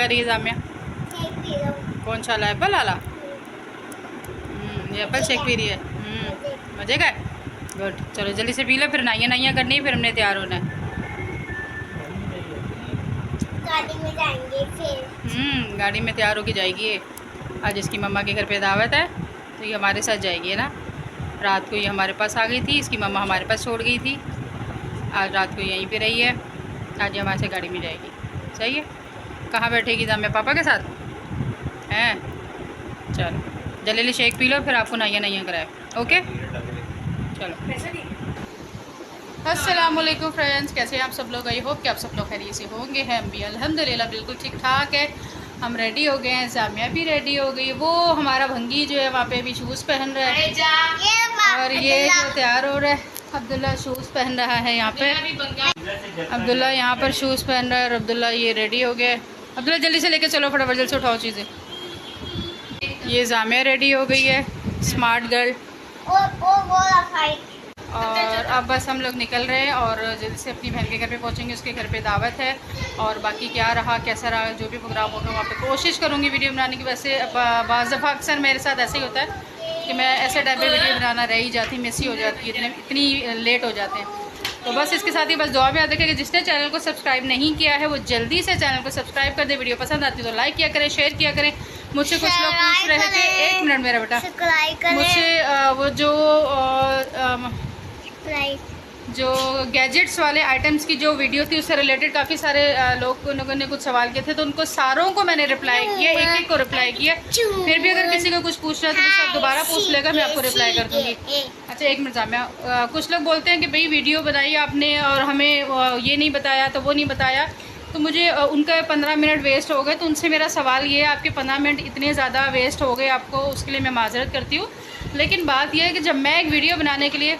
रही है जामिया? कौन सा वाला? एप्पल वाला? ये एप्पल शेक पी रही है। मजे का है। गुड, चलो जल्दी से पी लो, फिर नाइया करनी है, फिर हमने तैयार होना है। गाड़ी में जाएंगे फिर। गाड़ी में तैयार होके जाएगी ये। आज इसकी मम्मा के घर पे दावत है, तो ये हमारे साथ जाएगी, है ना। रात को ये हमारे पास आ गई थी, इसकी मम्मा हमारे पास छोड़ गई थी। आज रात को यहीं पे रही है, आज ये हमारे से गाड़ी में जाएगी। सही है। कहाँ बैठेगी जामिया? पापा के साथ हैं। चलो जल्दी शेक पी लो, फिर आपको नाइया कराए। ओके चलो। अस्सलामुअलैकुम फ्रेंड्स, कैसे हैं आप सब लोग? आई होप कि आप सब लोग खैरियत से होंगे। हम भी अल्हम्दुलिल्लाह बिल्कुल ठीक ठाक है। हम रेडी हो गए हैं, जामिया भी रेडी हो गई। वो हमारा भंगी जो है वहाँ पे भी शूज़ पहन रहा है, और ये जो तैयार हो रहा है अब्दुल्ला शूज़ पहन रहा है यहाँ पे। अब्दुल्ला यहाँ पर शूज़ पहन रहा है और अब्दुल्ला ये रेडी हो गया है। अब्दुल्ला जल्दी से लेके चलो, फटाफट जल्दी से उठाओ चीज़ें। ये जामिया रेडी हो गई है, स्मार्ट गर्ल। और अब बस हम लोग निकल रहे हैं और जल्दी से अपनी बहन के घर पे पहुंचेंगे। उसके घर पे दावत है, और बाकी क्या रहा कैसा रहा जो भी प्रोग्राम होगा वहाँ पे कोशिश करूँगी वीडियो बनाने की। वैसे बाज़ दफ़ा अक्सर मेरे साथ ऐसे ही होता है कि मैं ऐसे टाइप पे वीडियो बनाना रह ही जाती, मिस ही हो जाती है, इतनी लेट हो जाते हैं। तो बस इसके साथ ही बस दुआ में याद रखें कि जिसने चैनल को सब्सक्राइब नहीं किया है वो जल्दी से चैनल को सब्सक्राइब कर दे। वीडियो पसंद आती है तो लाइक किया करें, शेयर किया करें। मुझसे कुछ लोग पूछ रहे थे, एक मिनट मेरा बेटा, मुझसे वो जो गैजेट्स वाले आइटम्स की जो वीडियो थी उससे रिलेटेड काफ़ी सारे लोगों ने कुछ सवाल किए थे, तो उनको सारों को मैंने रिप्लाई किया, एक को रिप्लाई किया। फिर भी अगर किसी को कुछ पूछना है तो मुझसे आप दोबारा पूछ लेगा, मैं आपको रिप्लाई कर दूँगी। अच्छा एक मिनट जामिया, कुछ लोग बोलते हैं कि भाई वीडियो बनाई आपने और हमें ये नहीं बताया तो वो नहीं बताया, तो मुझे उनका 15 मिनट वेस्ट हो गए। तो उनसे मेरा सवाल ये है, आपके 15 मिनट इतने ज़्यादा वेस्ट हो गए आपको, उसके लिए मैं माजरत करती हूँ। लेकिन बात यह है कि जब मैं एक वीडियो बनाने के लिए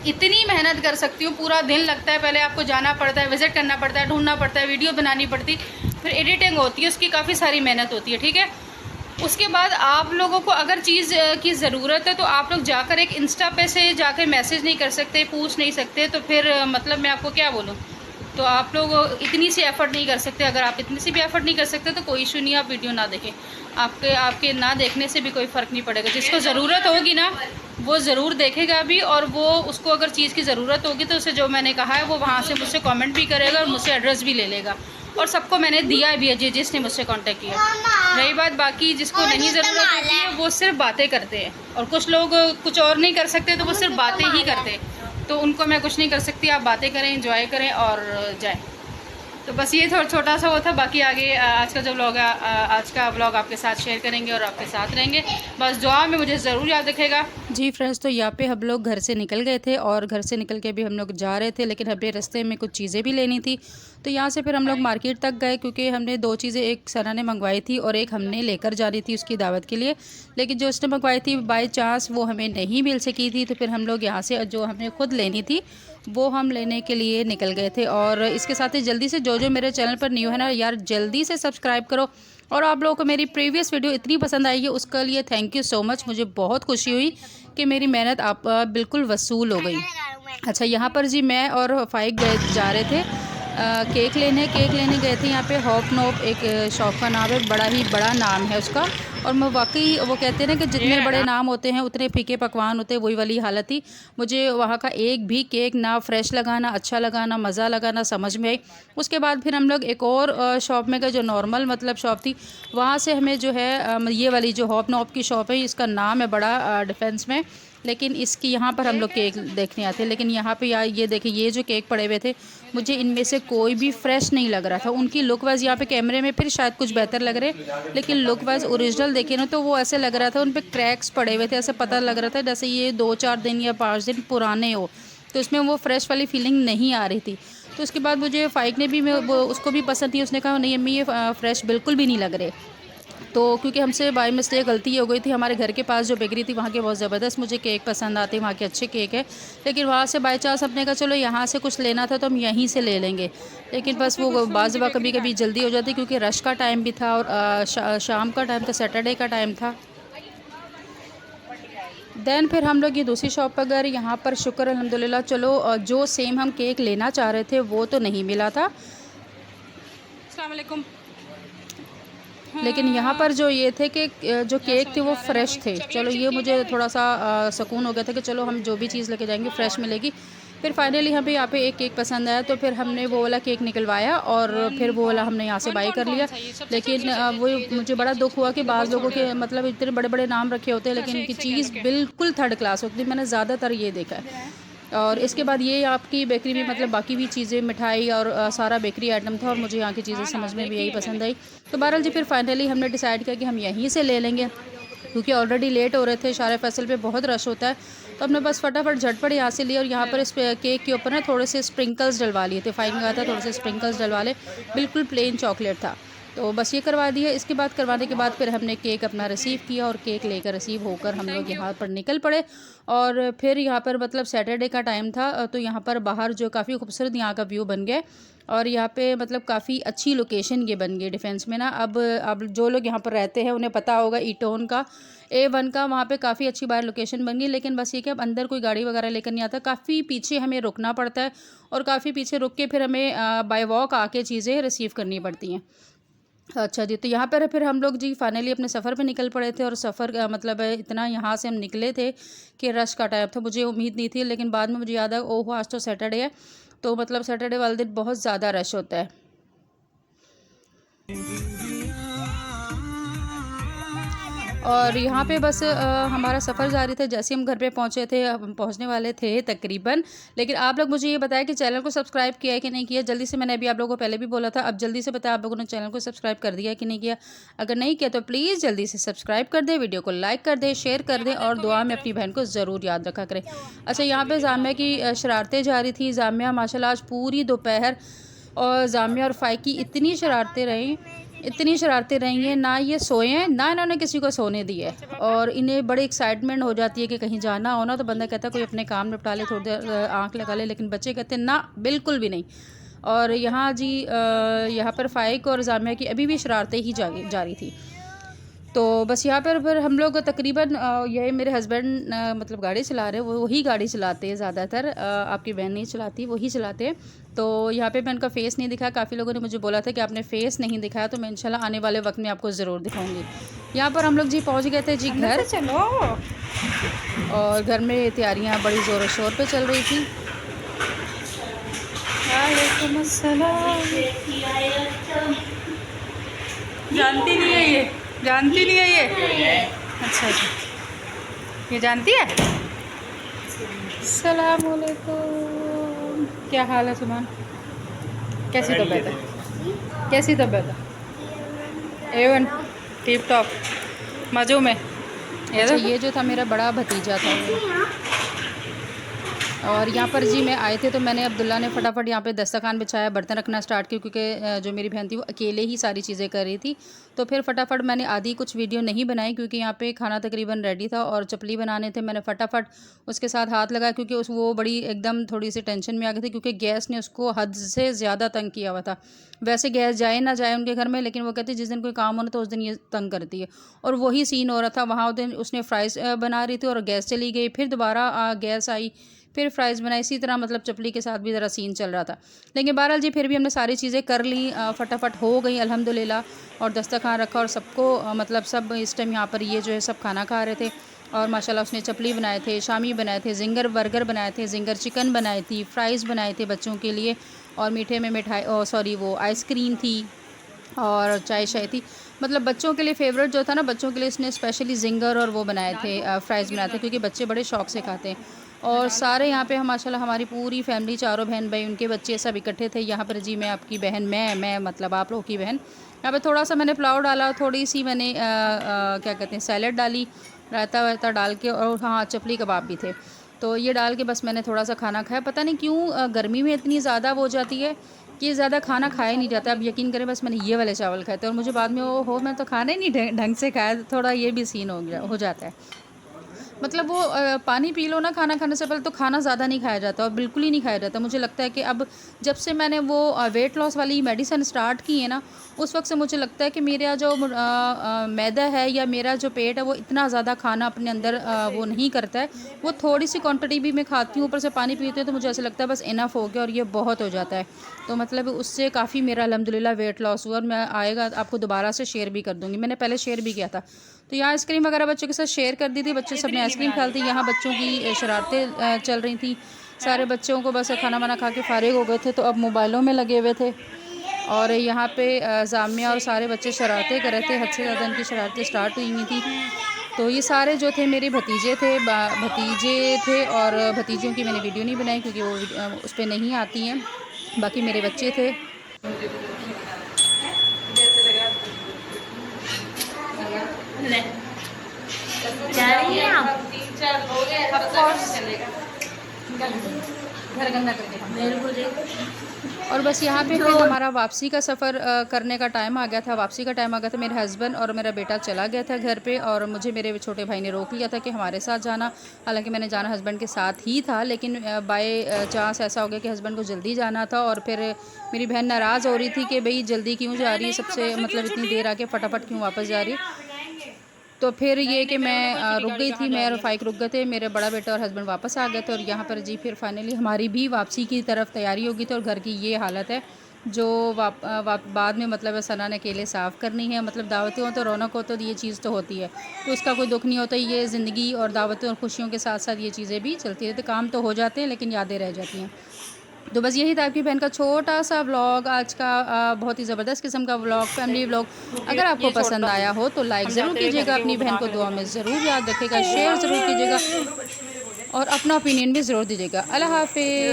इतनी मेहनत कर सकती हूँ, पूरा दिन लगता है, पहले आपको जाना पड़ता है, विज़िट करना पड़ता है, ढूंढना पड़ता है, वीडियो बनानी पड़ती, फिर एडिटिंग होती है, उसकी काफ़ी सारी मेहनत होती है, ठीक है। उसके बाद आप लोगों को अगर चीज़ की ज़रूरत है तो आप लोग जाकर एक इंस्टा पे से जाकर मैसेज नहीं कर सकते, पूछ नहीं सकते, तो फिर मतलब मैं आपको क्या बोलूँ। तो आप लोग इतनी सी एफ़र्ट नहीं कर सकते। अगर आप इतनी सी भी एफ़र्ट नहीं कर सकते तो कोई इशू नहीं, आप वीडियो ना देखें। आपके ना देखने से भी कोई फ़र्क नहीं पड़ेगा। जिसको ज़रूरत होगी ना वो ज़रूर देखेगा भी, और वो उसको अगर चीज़ की ज़रूरत होगी तो उसे जो मैंने कहा है वो वहाँ से मुझसे कमेंट भी करेगा और मुझसे एड्रेस भी ले लेगा, और सबको मैंने दिया भी है जिसने मुझसे कांटेक्ट किया। रही बात बाकी जिसको नहीं ज़रूरत होती है वो सिर्फ बातें करते हैं, और कुछ लोग कुछ और नहीं कर सकते तो वो सिर्फ बातें ही करते हैं, तो उनको मैं कुछ नहीं कर सकती। आप बातें करें, एंजॉय करें और जाएं। तो बस ये थोड़ा छोटा सा वो था। बाकी आगे आज का जो व्लॉग है, आज का व्लॉग आपके साथ शेयर करेंगे और आपके साथ रहेंगे। बस दुआ में मुझे ज़रूर याद रखेगा। जी फ्रेंड्स, तो यहाँ पे हम लोग घर से निकल गए थे, और घर से निकल के भी हम लोग जा रहे थे, लेकिन हमें रास्ते में कुछ चीज़ें भी लेनी थी। तो यहाँ से फिर हम लोग मार्केट तक गए, क्योंकि हमने 2 चीज़ें, एक सना ने मंगवाई थी और एक हमने लेकर जानी थी उसकी दावत के लिए। लेकिन जो उसने मंगवाई थी बाई चांस वो हमें नहीं मिल सकी थी, तो फिर हम लोग यहाँ से जो हमने खुद लेनी थी वो हम लेने के लिए निकल गए थे। और इसके साथ ही जल्दी से जो मेरे चैनल पर न्यू है ना यार, जल्दी से सब्सक्राइब करो। और आप लोगों को मेरी प्रीवियस वीडियो इतनी पसंद आई है उसके लिए थैंक यू सो मच। मुझे बहुत खुशी हुई कि मेरी मेहनत आप बिल्कुल वसूल हो गई। अच्छा, यहाँ पर जी मैं और फाइक जा रहे थे केक लेने गए थे। यहाँ पे हॉप नॉप एक शॉप का नाम है, बड़ा ही बड़ा नाम है उसका। और मैं वाकई, वो कहते हैं ना कि जितने बड़े नाम होते हैं उतने फीके पकवान होते हैं, वही वाली हालत थी। मुझे वहाँ का एक भी केक ना फ्रेश लगा, ना अच्छा लगा, ना मज़ा लगा, ना समझ में आई। उसके बाद फिर हम लोग एक और शॉप में गए जो नॉर्मल मतलब शॉप थी। वहाँ से हमें जो है ये वाली जो हॉप नॉप की शॉप है, इसका नाम है बड़ा डिफेंस में, लेकिन इसकी यहाँ पर हम लोग केक देखने आते। लेकिन यहाँ पे यार ये देखिए, ये जो केक पड़े हुए थे मुझे इनमें से कोई भी फ्रेश नहीं लग रहा था। उनकी लुक वाइज यहाँ पे कैमरे में फिर शायद कुछ बेहतर लग रहे, लेकिन लुक वाइज ओरिजिनल देखे ना तो वो ऐसे लग रहा था, उन पर क्रैक्स पड़े हुए थे। ऐसे पता लग रहा था जैसे ये 2-4 दिन या 5 दिन पुराने हो, तो इसमें वो फ्रेश वाली फीलिंग नहीं आ रही थी। तो उसके बाद मुझे फाइक ने भी, वो उसको भी पसंद थी, उसने कहा नहीं अम्मी ये फ्रेश बिल्कुल भी नहीं लग रहे। तो क्योंकि हमसे बाय मिस्टेक गलती हो गई थी, हमारे घर के पास जो बेकरी थी वहाँ के बहुत ज़बरदस्त मुझे केक पसंद आते, वहाँ के अच्छे केक है। लेकिन वहाँ से बाय चांस अपने का चलो यहाँ से कुछ लेना था तो हम यहीं से ले लेंगे, लेकिन बस वो बाज़ कभी कभी जल्दी हो जाती क्योंकि रश का टाइम भी था और शाम का टाइम था, सैटरडे का टाइम था। देन फिर हम लोग ये दूसरी शॉप पर गए। यहाँ पर शुक्र अल्हम्दुलिल्लाह, चलो जो सेम हम केक लेना चाह रहे थे वो तो नहीं मिला था। अस्सलाम वालेकुम। लेकिन यहाँ पर जो ये थे कि जो केक थे वो फ़्रेश थे। चलो ये मुझे थोड़ा सा सुकून हो गया था कि चलो हम जो भी चीज़ लेके जाएंगे फ़्रेश मिलेगी। फिर फाइनली हमें यहाँ पे एक केक पसंद आया, तो फिर हमने वो वाला केक निकलवाया और फिर वो वाला हमने यहाँ से बाई कर लिया। लेकिन वो मुझे बड़ा दुख हुआ कि बाज़ लोगों के मतलब इतने बड़े बड़े नाम रखे होते हैं लेकिन इनकी चीज़ बिल्कुल थर्ड क्लास होती है। मैंने ज़्यादातर ये देखा है। और इसके बाद ये आपकी बेकरी में मतलब बाकी भी चीज़ें, मिठाई और सारा बेकरी आइटम था और मुझे यहाँ की चीज़ें समझ में भी यही पसंद आई। तो बहरहाल जी फिर फाइनली हमने डिसाइड किया कि हम यहीं से ले लेंगे, क्योंकि ऑलरेडी लेट हो रहे थे। शारे फैसल पे बहुत रश होता है, तो हमने बस फटाफट झटपट यहाँ से लिया। और यहाँ पर इस केक के ऊपर ना थोड़े से स्प्रिंकल्स डलवा लिए थे। फाइन मंगाया था, थोड़े से स्प्रिंकल्स डलवा ले, बिल्कुल प्लेन चॉकलेट था, तो बस ये करवा दिया। इसके बाद करवाने के बाद फिर हमने केक अपना रिसीव किया और केक लेकर रिसीव होकर हम लोग यहाँ पर निकल पड़े। और फिर यहाँ पर मतलब सैटरडे का टाइम था, तो यहाँ पर बाहर जो काफ़ी खूबसूरत यहाँ का व्यू बन गया और यहाँ पे मतलब काफ़ी अच्छी लोकेशन ये बन गई डिफेंस में ना। अब जो लोग यहाँ पर रहते हैं उन्हें पता होगा ईटोन का A1 का वहाँ पे काफ़ी अच्छी बाहर लोकेशन बन गई। लेकिन बस ये कि अब अंदर कोई गाड़ी वगैरह लेकर नहीं आता, काफ़ी पीछे हमें रुकना पड़ता है और काफ़ी पीछे रुक के फिर हमें बाय वॉक आके चीज़ें रिसीव करनी पड़ती हैं। अच्छा जी, तो यहाँ पर फिर हम लोग जी फाइनली अपने सफ़र पे निकल पड़े थे। और सफ़र मतलब इतना यहाँ से हम निकले थे कि रश का टाइम था, मुझे उम्मीद नहीं थी। लेकिन बाद में मुझे याद आया ओह आज तो सैटरडे है, तो मतलब सैटरडे वाले दिन बहुत ज़्यादा रश होता है। और यहाँ पे बस हमारा सफ़र जारी था। जैसे हम घर पे पहुँचे थे, हम पहुँचने वाले थे तकरीबन। लेकिन आप लोग मुझे ये बताया कि चैनल को सब्सक्राइब किया है कि नहीं किया जल्दी से। मैंने अभी आप लोगों को पहले भी बोला था, अब जल्दी से बताया आप लोगों ने चैनल को सब्सक्राइब कर दिया कि नहीं किया। अगर नहीं किया तो प्लीज़ जल्दी से सब्सक्राइब कर दें, वीडियो को लाइक कर दें, शेयर कर दें और दुआ में अपनी बहन को ज़रूर याद रखा करें। अच्छा, यहाँ पर जामिया की शरारतें जारी थी। जामिया माशाल्लाह आज पूरी दोपहर और जामिया और फ़ाई की इतनी शरारतें रही हैं, ना ये सोए हैं ना इन्होंने किसी को सोने दिया है। और इन्हें बड़ी एक्साइटमेंट हो जाती है कि कहीं जाना हो ना तो बंदा कहता है कोई अपने काम निपटा ले, थोड़ी देर आँख लगा ले। लेकिन बच्चे कहते हैं ना, बिल्कुल भी नहीं। और यहाँ जी यहाँ पर फ़ाइक और जामिया की अभी भी शरारतें ही जारी थी। तो बस यहाँ पर फिर हम लोग तकरीबन यही मेरे हस्बैंड मतलब गाड़ी चला रहे हैं, वो वही गाड़ी चलाते हैं ज़्यादातर, आपकी बहन नहीं चलाती, वही चलाते हैं। तो यहाँ पे मैं उनका फ़ेस नहीं दिखाया। काफ़ी लोगों ने मुझे बोला था कि आपने फ़ेस नहीं दिखाया, तो मैं इंशाल्लाह आने वाले वक्त में आपको ज़रूर दिखाऊंगी। यहाँ पर हम लोग जी पहुँच गए थे जी घर। चलो, और घर में तैयारियाँ बड़ी ज़ोर शोर पर चल रही थी। वालेकुम अस्सलाम। जानती नहीं है ये, जानती नहीं है ये। अच्छा अच्छा, ये जानती है। अस्सलाम वालेकुम, क्या हाल है सुमान? कैसी तबीयत है? कैसी तबीयत है? A1 टिप टॉप, मज़ों में। अच्छा, ये जो था मेरा बड़ा भतीजा था। और यहाँ पर जी मैं आए थे तो मैंने अब्दुल्ला ने फटाफट यहाँ पे दस्तरखान बिछाया, बर्तन रखना स्टार्ट किया, क्योंकि जो मेरी बहन थी वो अकेले ही सारी चीज़ें कर रही थी। तो फिर फटाफट मैंने आधी कुछ वीडियो नहीं बनाई क्योंकि यहाँ पे खाना तकरीबन रेडी था और चपली बनाने थे। मैंने फटाफट उसके साथ हाथ लगाया क्योंकि वो बड़ी एकदम थोड़ी सी टेंशन में आ गई थी क्योंकि गैस ने उसको हद से ज़्यादा तंग किया हुआ था। वैसे गैस जाए ना जाए उनके घर में, लेकिन वो कहती जिस दिन कोई काम होना तो उस दिन ये तंग करती है। और वही सीन हो रहा था वहाँ। उस दिन उसने फ़्राइज़ बना रही थी और गैस चली गई, फिर दोबारा गैस आई, फिर फ्राइज़ बनाई। इसी तरह मतलब चपली के साथ भी ज़रा सीन चल रहा था। लेकिन बहरहाल जी फिर भी हमने सारी चीज़ें कर ली, फटाफट हो गई अल्हम्दुलिल्लाह। और दस्तरखान रखा और सबको मतलब सब इस टाइम यहाँ पर ये जो है सब खाना खा रहे थे। और माशाल्लाह उसने चपली बनाए थे, शामी बनाए थे, जिंगर बर्गर बनाए थे, जिंगर चिकन बनाई थी, फ़्राइज़ बनाए थे बच्चों के लिए। और मीठे में मिठाई वो आइसक्रीम थी और चाय शाय थी। मतलब बच्चों के लिए फ़ेवरेट जो था ना, बच्चों के लिए इसने स्पेशली जिंगर और वो बनाए थे, फ़्राइज़ बनाए थे, क्योंकि बच्चे बड़े शौक़ से खाते हैं। और सारे यहाँ पे माशाल्लाह हमारी पूरी फैमिली, चारों बहन भाई, उनके बच्चे सब इकट्ठे थे यहाँ पर जी। मैं आपकी बहन, मैं मतलब आप लोगों की बहन। यहाँ पे थोड़ा सा मैंने पुलाव डाला, थोड़ी सी मैंने क्या कहते हैं सैलड डाली, रायता वायता डाल के। और हाँ, चपली कबाब भी थे। तो ये डाल के बस मैंने थोड़ा सा खाना खाया। पता नहीं क्यों गर्मी में इतनी ज़्यादा वो हो जाती है कि ज़्यादा खाना खाया नहीं जाता। अब यकीन करें बस मैंने ये वाले चावल खाए थे और मुझे बाद में वो मैं तो खाना ही नहीं ढंग से खाया। थोड़ा ये भी सीन हो जाता है। मतलब वो पानी पी लो ना खाना खाने से पहले, तो खाना ज़्यादा नहीं खाया जाता और बिल्कुल ही नहीं खाया जाता। मुझे लगता है कि अब जब से मैंने वो वेट लॉस वाली मेडिसिन स्टार्ट की है ना, उस वक्त से मुझे लगता है कि मेरा जो मैदा है या मेरा जो पेट है वो इतना ज़्यादा खाना अपने अंदर वो नहीं करता है। वो थोड़ी सी क्वांटिटी भी मैं खाती हूँ, ऊपर से पानी पीती हूँ, तो मुझे ऐसा लगता है बस इनफ हो गया और ये बहुत हो जाता है। तो मतलब उससे काफ़ी मेरा अल्हम्दुलिल्लाह वेट लॉस हुआ और मैं आएगा आपको दोबारा से शेयर भी कर दूँगी। मैंने पहले शेयर भी किया था। तो यहाँ आइसक्रीम वगैरह बच्चों के साथ शेयर कर दी थी, बच्चे सब ने आइसक्रीम खा ली थी। यहाँ बच्चों की शरारतें चल रही थी, सारे बच्चों को बस खाना वाना खा के फारिग हो गए थे तो अब मोबाइलों में लगे हुए थे। और यहाँ पे जामिया और सारे बच्चे शरारतें कर रहे थे, हद से ज़्यादा इनकी शरारतें स्टार्ट हुई हुई थी। तो ये सारे जो थे मेरे भतीजे थे और भतीजियों की मैंने वीडियो नहीं बनाई क्योंकि वो उस पर नहीं आती हैं, बाकी मेरे बच्चे थे। घर गंदा करके और बस यहाँ पे फिर हमारा वापसी का सफ़र करने का टाइम आ गया था। वापसी का टाइम आ गया था, मेरे हस्बैंड और मेरा बेटा चला गया था घर पे और मुझे मेरे छोटे भाई ने रोक लिया था कि हमारे साथ जाना। हालांकि मैंने जाना हस्बैंड के साथ ही था, लेकिन बाय चांस ऐसा हो गया कि हस्बैंड को जल्दी जाना था और फिर मेरी बहन नाराज़ हो रही थी कि भाई जल्दी क्यों जा रही है, सबसे मतलब इतनी देर आके फटाफट क्यों वापस जा रही है। तो फिर ये कि मैं रुक गई थी, मैं और फ़ाइक रुक गए थे, मेरे बड़ा बेटा और हस्बैंड वापस आ गए थे। और यहाँ पर जी फिर फाइनली हमारी भी वापसी की तरफ तैयारी होगी थी और घर की ये हालत है जो बाद में मतलब सना ने अकेले साफ़ करनी है। मतलब दावतें हो तो रौनक हो तो ये चीज़ तो होती है, तो इसका कोई दुख नहीं होता। ये ज़िंदगी और दावतें और खुशियों के साथ साथ ये चीज़ें भी चलती रहती, काम तो हो जाते हैं लेकिन यादें रह जाती हैं। तो बस यही था आपकी बहन का छोटा सा व्लॉग आज का, बहुत ही ज़बरदस्त किस्म का व्लॉग, फैमिली व्लॉग। अगर आपको पसंद आया हो तो लाइक ज़रूर कीजिएगा, अपनी बहन को दुआ में ज़रूर याद रखिएगा, शेयर ज़रूर कीजिएगा और अपना ओपिनियन भी ज़रूर दीजिएगा। अल्लाह हाफिज़।